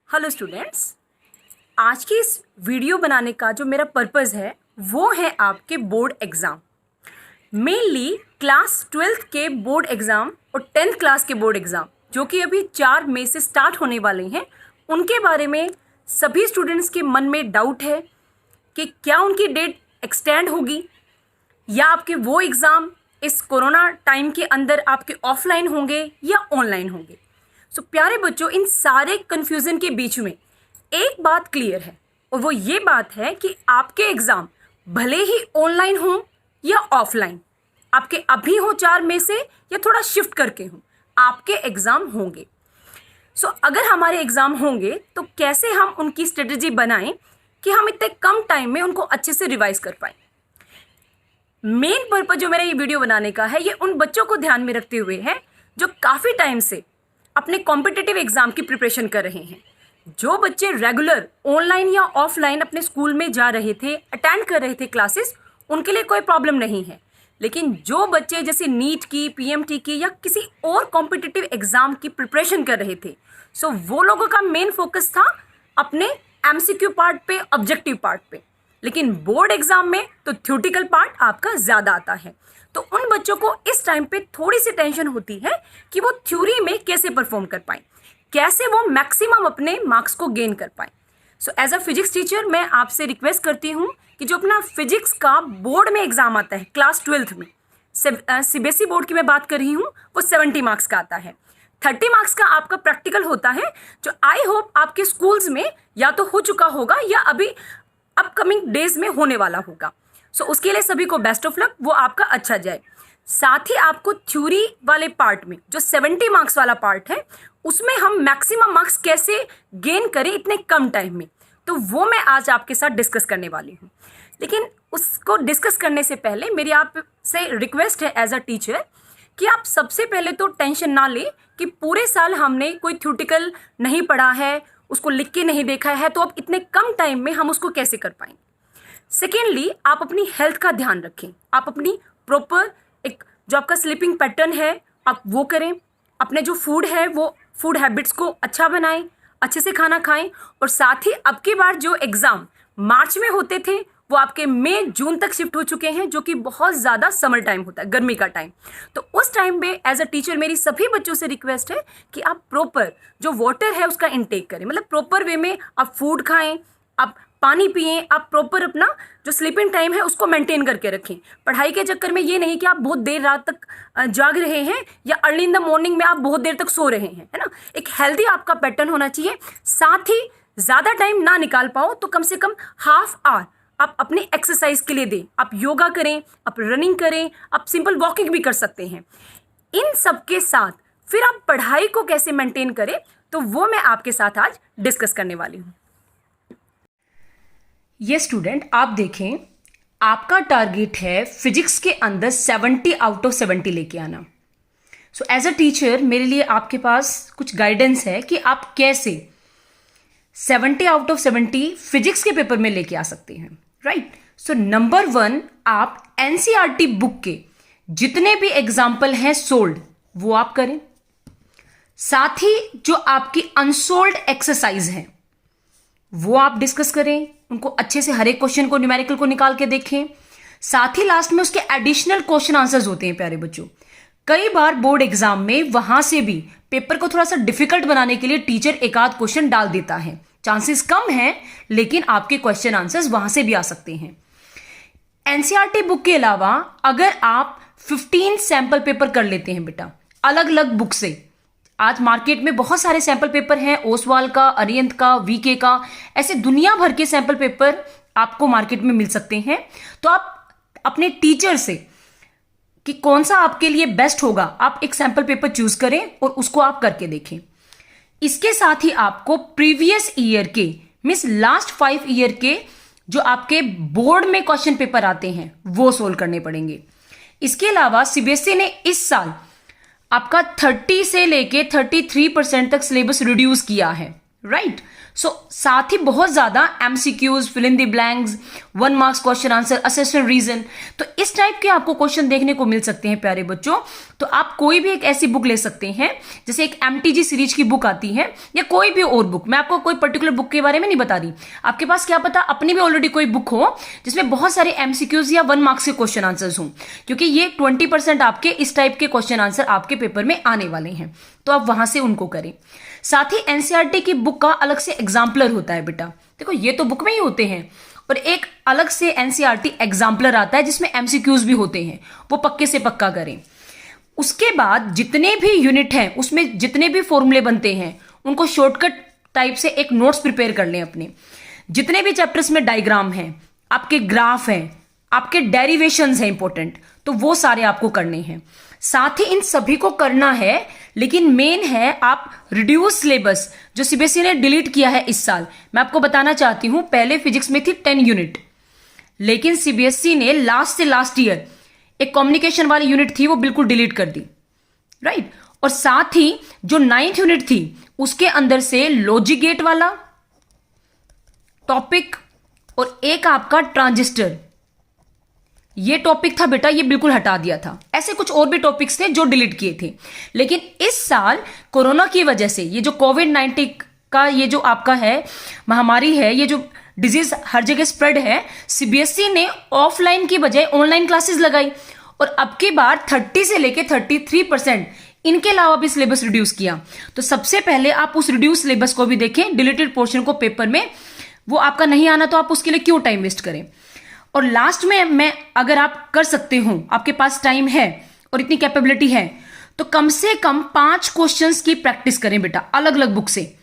Hello students, आज की इस वीडियो बनाने का जो मेरा पर्पज़ है वो है आपके board exam. Mainly class 12th के बोर्ड एग्ज़ाम और 10th क्लास के बोर्ड एग्ज़ाम जो कि अभी 4 मई से स्टार्ट होने वाले हैं, उनके बारे में सभी स्टूडेंट्स के मन में डाउट है कि क्या उनकी डेट एक्सटेंड होगी या आपके वो एग्ज़ाम इस कोरोना टाइम के अंदर आपके ऑफलाइन होंगे या ऑनलाइन होंगे। सो प्यारे बच्चों, इन सारे कन्फ्यूज़न के बीच में एक बात क्लियर है और वो ये बात है कि आपके एग्ज़ाम भले ही ऑनलाइन हों या ऑफलाइन, आपके अभी हो 4 मई से या थोड़ा शिफ्ट करके हों, आपके एग्ज़ाम होंगे। सो अगर हमारे एग्ज़ाम होंगे तो कैसे हम उनकी स्ट्रेटजी बनाएं कि हम इतने कम टाइम में उनको अच्छे से रिवाइज कर पाएँ। मेन पर्पज़ जो मेरा ये वीडियो बनाने का है, ये उन बच्चों को ध्यान में रखते हुए है जो काफ़ी टाइम से अपने कॉम्पिटिटिव एग्ज़ाम की प्रिपरेशन कर रहे हैं। जो बच्चे रेगुलर ऑनलाइन या ऑफलाइन अपने स्कूल में जा रहे थे, अटेंड कर रहे थे क्लासेस, उनके लिए कोई प्रॉब्लम नहीं है। लेकिन जो बच्चे जैसे नीट की, पीएमटी की या किसी और कॉम्पिटिटिव एग्ज़ाम की प्रिपरेशन कर रहे थे, सो वो लोगों का मेन फोकस था अपने एमसीक्यू पार्ट पे, ऑब्जेक्टिव पार्ट पे। लेकिन बोर्ड एग्ज़ाम में तो थ्योरेटिकल पार्ट आपका ज़्यादा आता है, तो उन बच्चों को इस टाइम पे थोड़ी सी टेंशन होती है कि वो थ्योरी में कैसे परफॉर्म कर पाएँ, कैसे वो मैक्सिमम अपने मार्क्स को गेन कर पाएँ। So as a physics teacher मैं आपसे रिक्वेस्ट करती हूँ कि जो अपना फिजिक्स का बोर्ड में एग्ज़ाम आता है क्लास 12th में, सीबीएसई बोर्ड की मैं बात कर रही हूँ, वो 70 मार्क्स का आता है। 30 मार्क्स का आपका प्रैक्टिकल होता है, जो आई होप आपके स्कूल्स में या तो हो चुका होगा या अभी अपकमिंग डेज में होने वाला होगा। सो उसके लिए सभी को बेस्ट ऑफ लक, वो आपका अच्छा जाए। साथ ही आपको थ्योरी वाले पार्ट में जो 70 मार्क्स वाला पार्ट है, उसमें हम मैक्सिमम मार्क्स कैसे गेन करें इतने कम टाइम में, तो वो मैं आज आपके साथ डिस्कस करने वाली हूँ। लेकिन उसको डिस्कस करने से पहले मेरी आपसे रिक्वेस्ट है एज अ टीचर कि आप सबसे पहले तो टेंशन ना लें कि पूरे साल हमने कोई थ्योरेटिकल नहीं पढ़ा है, उसको लिख के नहीं देखा है, तो अब इतने कम टाइम में हम उसको कैसे कर पाएंगे। सेकेंडली, आप अपनी हेल्थ का ध्यान रखें। आप अपनी प्रॉपर एक जो आपका स्लीपिंग पैटर्न है आप वो करें, अपने जो फूड है वो फूड हैबिट्स को अच्छा बनाएं, अच्छे से खाना खाएं, और साथ ही अब की बार जो एग्ज़ाम मार्च में होते थे वो आपके मई जून तक शिफ्ट हो चुके हैं, जो कि बहुत ज़्यादा समर टाइम होता है, गर्मी का टाइम। तो उस टाइम पे एज अ टीचर मेरी सभी बच्चों से रिक्वेस्ट है कि आप प्रॉपर जो वाटर है उसका इनटेक करें, मतलब प्रॉपर वे में आप फूड खाएं, आप पानी पिएं, आप प्रॉपर अपना जो स्लीपिंग टाइम है उसको मेंटेन करके रखें। पढ़ाई के चक्कर में ये नहीं कि आप बहुत देर रात तक जाग रहे हैं या अर्ली इन द मॉर्निंग में आप बहुत देर तक सो रहे हैं, है ना। एक हेल्दी आपका पैटर्न होना चाहिए। साथ ही ज़्यादा टाइम ना निकाल पाओ तो कम से कम हाफ आवर आप अपनी एक्सरसाइज के लिए दें। आप योगा करें, आप रनिंग करें, आप सिंपल वॉकिंग भी कर सकते हैं। इन सब के साथ फिर आप पढ़ाई को कैसे मेंटेन करें, तो वो मैं आपके साथ आज डिस्कस करने वाली हूँ। ये स्टूडेंट आप देखें, आपका टारगेट है फिजिक्स के अंदर 70 आउट ऑफ 70 लेके आना। सो एज अ टीचर मेरे लिए आपके पास कुछ गाइडेंस है कि आप कैसे 70 आउट ऑफ 70 फिजिक्स के पेपर में लेके आ सकते हैं, राइट। सो नंबर 1, आप एनसीईआरटी बुक के जितने भी एग्जाम्पल हैं सोल्ड वो आप करें। साथ ही जो आपकी अनसोल्ड एक्सरसाइज है वो आप डिस्कस करें, उनको अच्छे से हर एक क्वेश्चन को, न्यूमेरिकल को निकाल के देखें। साथ ही लास्ट में उसके एडिशनल क्वेश्चन आंसर्स होते हैं प्यारे बच्चों। कई बार बोर्ड एग्जाम में वहां से भी पेपर को थोड़ा सा डिफिकल्ट बनाने के लिए टीचर एक आध क्वेश्चन डाल देता है। चांसेस कम हैं, लेकिन आपके क्वेश्चन आंसर्स वहां से भी आ सकते हैं। एनसीईआरटी बुक के अलावा अगर आप 15 सैंपल पेपर कर लेते हैं बेटा अलग अलग बुक से, आज मार्केट में बहुत सारे सैंपल पेपर हैं, ओसवाल का, अरिहंत का, वीके का, ऐसे दुनिया भर के सैंपल पेपर आपको मार्केट में मिल सकते हैं। तो आप अपने टीचर से कि कौन सा आपके लिए बेस्ट होगा, आप एक सैंपल पेपर चूज करें और उसको आप करके देखें। इसके साथ ही आपको प्रीवियस ईयर के मींस लास्ट 5 ईयर के जो आपके बोर्ड में क्वेश्चन पेपर आते हैं वो सोल्व करने पड़ेंगे। इसके अलावा सीबीएसई ने इस साल आपका 30 से लेके 33% तक सिलेबस रिड्यूस किया है, राइट। सो साथ ही बहुत ज्यादा MCQs, fill in the blanks, 1 marks question answer, assessment reason, तो इस टाइप के आपको क्वेश्चन देखने को मिल सकते हैं प्यारे बच्चों। तो आप कोई भी एक ऐसी बुक ले सकते हैं, जैसे एक MTG सीरीज की बुक आती है या कोई भी और बुक, मैं आपको कोई पर्टिकुलर बुक के बारे में नहीं बता रही, आपके पास क्या पता अपनी भी ऑलरेडी कोई बुक हो जिसमें बहुत सारे MCQs या 1 मार्क्स के क्वेश्चन आंसर्स हों, क्योंकि ये 20% आपके इस टाइप के क्वेश्चन आंसर आपके पेपर में आने वाले हैं, तो आप वहां से उनको करें। साथ ही NCERT की बुक का अलग से एग्जाम्पलर होता है बेटा, देखो ये तो बुक में ही होते हैं, और एक अलग से NCERT एग्जाम्पलर आता है जिसमें MCQs भी होते हैं, वो पक्के से पक्का करें। उसके बाद जितने भी यूनिट हैं उसमें जितने भी फॉर्मूले बनते हैं उनको शॉर्टकट टाइप से एक नोट्स प्रिपेयर कर लें अपने। जितने भी चैप्टर्स में डायग्राम हैं, आपके ग्राफ हैं, आपके डेरिवेशंस हैं इंपॉर्टेंट, तो वो सारे आपको करने हैं। साथ ही इन सभी को करना है, लेकिन मेन है आप रिड्यूस सिलेबस जो CBSE ने डिलीट किया है इस साल। मैं आपको बताना चाहती हूं, पहले फिजिक्स में थी 10 यूनिट, लेकिन CBSE ने लास्ट से लास्ट ईयर एक कम्युनिकेशन वाली यूनिट थी वो बिल्कुल डिलीट कर दी, राइट। और साथ ही जो 9th यूनिट थी उसके अंदर से लॉजिक गेट वाला टॉपिक और एक आपका ट्रांजिस्टर, ये टॉपिक था बेटा, ये बिल्कुल हटा दिया था। ऐसे कुछ और भी टॉपिक्स थे जो डिलीट किए थे, लेकिन इस साल कोरोना की वजह से ये जो कोविड-19 का ये जो आपका है महामारी है, ये जो डिजीज हर जगह स्प्रेड है, CBSE ने ऑफलाइन की बजाय ऑनलाइन क्लासेस लगाई, और अब की बार 30 से लेके 33% इनके अलावा भी सिलेबस रिड्यूस किया। तो सबसे पहले आप उस रिड्यूस सिलेबस को भी देखें, डिलीटेड पोर्शन को पेपर में, वो आपका नहीं आना तो आप उसके लिए क्यों टाइम वेस्ट करें। और लास्ट में मैं अगर आप कर सकते हो, आपके पास टाइम है और इतनी कैपेबिलिटी है, तो कम से कम 5 क्वेश्चंस की प्रैक्टिस करें बेटा, अलग अलग बुक से,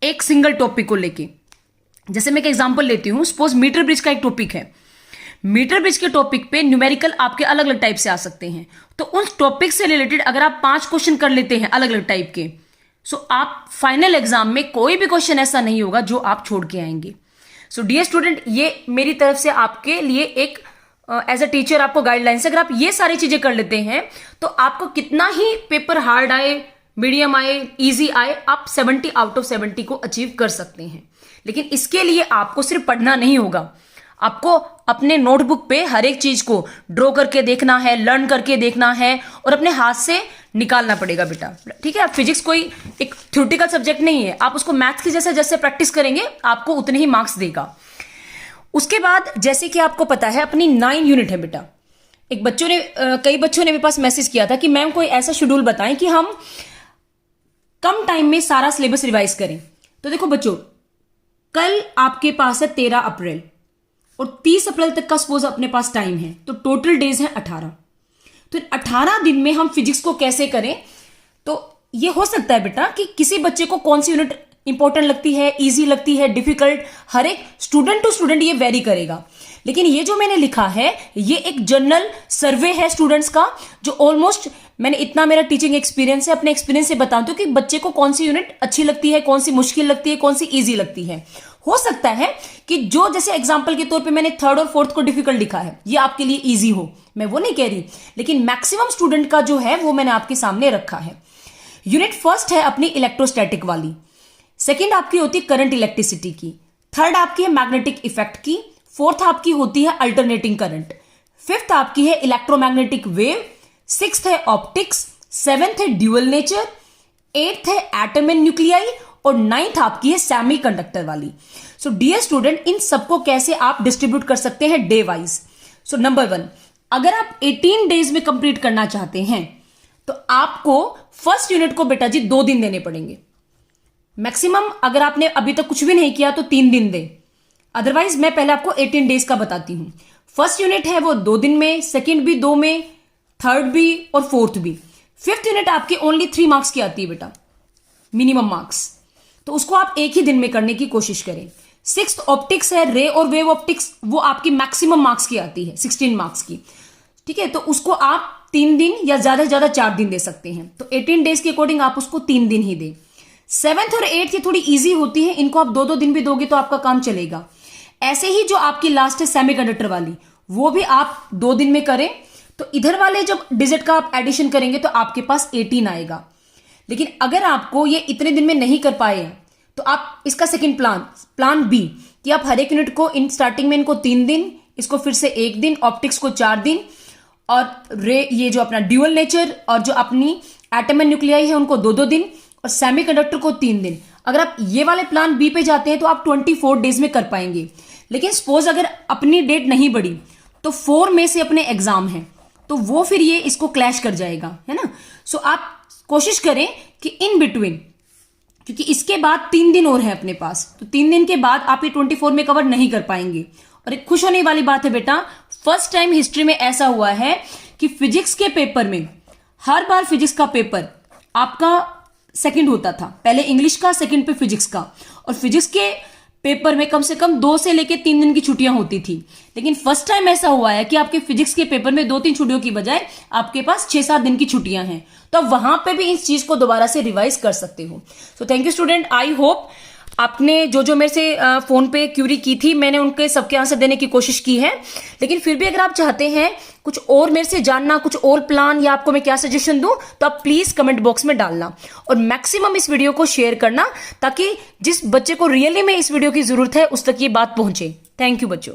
एक सिंगल टॉपिक को लेके। जैसे मैं एक एग्जांपल लेती हूं, सपोज मीटर ब्रिज का एक टॉपिक है, मीटर ब्रिज के टॉपिक पे न्यूमेरिकल आपके अलग अलग टाइप से आ सकते हैं, तो उस टॉपिक से रिलेटेड अगर आप 5 क्वेश्चन कर लेते हैं अलग अलग टाइप के, सो आप फाइनल एग्जाम में कोई भी क्वेश्चन ऐसा नहीं होगा जो आप छोड़ के आएंगे। सो डियर स्टूडेंट, ये मेरी तरफ से आपके लिए एक एज अ टीचर आपको गाइडलाइंस, अगर आप ये सारी चीजें कर लेते हैं तो आपको कितना ही पेपर हार्ड आए, मीडियम आए, इजी आए, आप 70 आउट ऑफ 70 को अचीव कर सकते हैं। लेकिन इसके लिए आपको सिर्फ पढ़ना नहीं होगा, आपको अपने नोटबुक पे हर एक चीज को ड्रॉ करके देखना है, लर्न करके देखना है, और अपने हाथ से निकालना पड़ेगा बेटा, ठीक है। फिजिक्स कोई एक थ्योरेटिकल सब्जेक्ट नहीं है, आप उसको मैथ्स की जैसे जैसे प्रैक्टिस करेंगे आपको उतने ही मार्क्स देगा। उसके बाद जैसे कि आपको पता है अपनी 9 यूनिट है बेटा, एक बच्चों ने कई बच्चों ने मेरे पास मैसेज किया था कि मैम कोई ऐसा शेड्यूल बताएं कि हम कम टाइम में सारा सिलेबस रिवाइज करें। तो देखो बच्चों, कल आपके पास है 13 अप्रैल और 30 अप्रैल तक का सपोज अपने पास टाइम है, तो टोटल डेज है 18। तो 18 दिन में हम फिजिक्स को कैसे करें, तो ये हो सकता है बेटा कि किसी बच्चे को कौन सी यूनिट इंपॉर्टेंट लगती है, इजी लगती है, डिफिकल्ट, हर एक स्टूडेंट टू स्टूडेंट ये वेरी करेगा। लेकिन ये जो मैंने लिखा है ये एक जनरल सर्वे है स्टूडेंट्स का, जो ऑलमोस्ट मैंने इतना मेरा टीचिंग एक्सपीरियंस है, अपने एक्सपीरियंस से बताती हूँ कि बच्चे को कौन सी यूनिट अच्छी लगती है, कौन सी मुश्किल लगती है, कौन सी इजी लगती है। हो सकता है कि जो जैसे एग्जाम्पल के तौर पे मैंने 3rd और 4th को डिफिकल्ट लिखा है, ये आपके लिए इजी हो, मैं वो नहीं कह रही, लेकिन मैक्सिमम स्टूडेंट का जो है वो मैंने आपके सामने रखा है। यूनिट फर्स्ट है अपनी इलेक्ट्रोस्टैटिक वाली, सेकेंड आपकी होती है करंट इलेक्ट्रिसिटी की, थर्ड आपकी है मैग्नेटिक इफेक्ट की, फोर्थ आपकी होती है अल्टरनेटिंग करंट, फिफ्थ आपकी है इलेक्ट्रोमैग्नेटिक वेव, सिक्स्थ है ऑप्टिक्स, सेवेंथ है ड्यूअल नेचर, एट्थ है एटम एंड न्यूक्लियाई, और नाइन्थ आपकी है सेमीकंडक्टर वाली। सो डियर स्टूडेंट, इन सबको कैसे आप डिस्ट्रीब्यूट कर सकते हैं डे वाइज। सो नंबर 1, अगर आप 18 डेज में कंप्लीट करना चाहते हैं तो आपको फर्स्ट यूनिट को बेटा जी 2 दिन देने पड़ेंगे मैक्सिमम। अगर आपने अभी तक कुछ भी नहीं किया तो 3 दिन दे, अदरवाइज मैं पहले आपको 18 डेज का बताती हूं। फर्स्ट यूनिट है वो 2 दिन में, सेकेंड भी 2 में, थर्ड भी और फोर्थ भी। फिफ्थ यूनिट आपकी ओनली 3 मार्क्स की आती है बेटा, मिनिमम मार्क्स, तो उसको आप एक ही दिन में करने की कोशिश करें। सिक्स्थ ऑप्टिक्स है, रे और वेव ऑप्टिक्स, वो आपकी मैक्सिमम मार्क्स की आती है, 16 मार्क्स की, ठीक है। तो उसको आप 3 दिन या ज्यादा से ज्यादा 4 दिन दे सकते हैं, तो 18 डेज के अकॉर्डिंग आप उसको 3 दिन ही दें। सेवेंथ और एट्थ ये थोड़ी इजी होती है, इनको आप 2-2 दिन भी दोगे तो आपका काम चलेगा। ऐसे ही जो आपकी लास्ट है सेमीकंडक्टर वाली, वो भी आप 2 दिन में करें, तो इधर वाले जब डिजिट का आप एडिशन करेंगे तो आपके पास 18 आएगा। लेकिन अगर आपको ये इतने दिन में नहीं कर पाए तो आप इसका सेकंड प्लान बी, कि आप हर एक यूनिट को इन स्टार्टिंग में इनको 3 दिन, इसको फिर से 1 दिन, ऑप्टिक्स को 4 दिन, और ये जो अपना ड्यूअल नेचर और जो अपनी एटम एंड न्यूक्लियाई है उनको 2-2 दिन, और सेमीकंडक्टर को 3 दिन। अगर आप ये वाले प्लान बी पे जाते हैं तो आप 24 डेज में कर पाएंगे। लेकिन सपोज अगर अपनी डेट नहीं बढ़ी तो 4 मई से अपने एग्जाम है, तो वो फिर ये इसको क्लैश कर जाएगा, है ना। सो आप कोशिश करें कि इन बिटवीन, क्योंकि इसके बाद 3 दिन और है अपने पास, तो 3 दिन के बाद आप ये 24 में कवर नहीं कर पाएंगे। और एक खुश होने वाली बात है बेटा, फर्स्ट टाइम हिस्ट्री में ऐसा हुआ है कि फिजिक्स के पेपर में हर बार फिजिक्स का पेपर आपका सेकंड होता था, पहले इंग्लिश का, सेकंड पे फिजिक्स का, और फिजिक्स के पेपर में कम से कम 2 से लेके 3 दिन की छुट्टियां होती थी। लेकिन फर्स्ट टाइम ऐसा हुआ है कि आपके फिजिक्स के पेपर में 2-3 छुट्टियों की बजाय आपके पास 6-7 दिन की छुट्टियां हैं, तो आप वहां पे भी इस चीज को दोबारा से रिवाइज कर सकते हो। So thank you student, I hope आपने जो मेरे से फोन पे क्यूरी की थी मैंने उनके सबके आंसर देने की कोशिश की है। लेकिन फिर भी अगर आप चाहते हैं कुछ और मेरे से जानना, कुछ और प्लान, या आपको मैं क्या सजेशन दूं, तो आप प्लीज कमेंट बॉक्स में डालना, और मैक्सिमम इस वीडियो को शेयर करना ताकि जिस बच्चे को रियली में इस वीडियो की जरूरत है उस तक ये बात पहुंचे। थैंक यू बच्चों।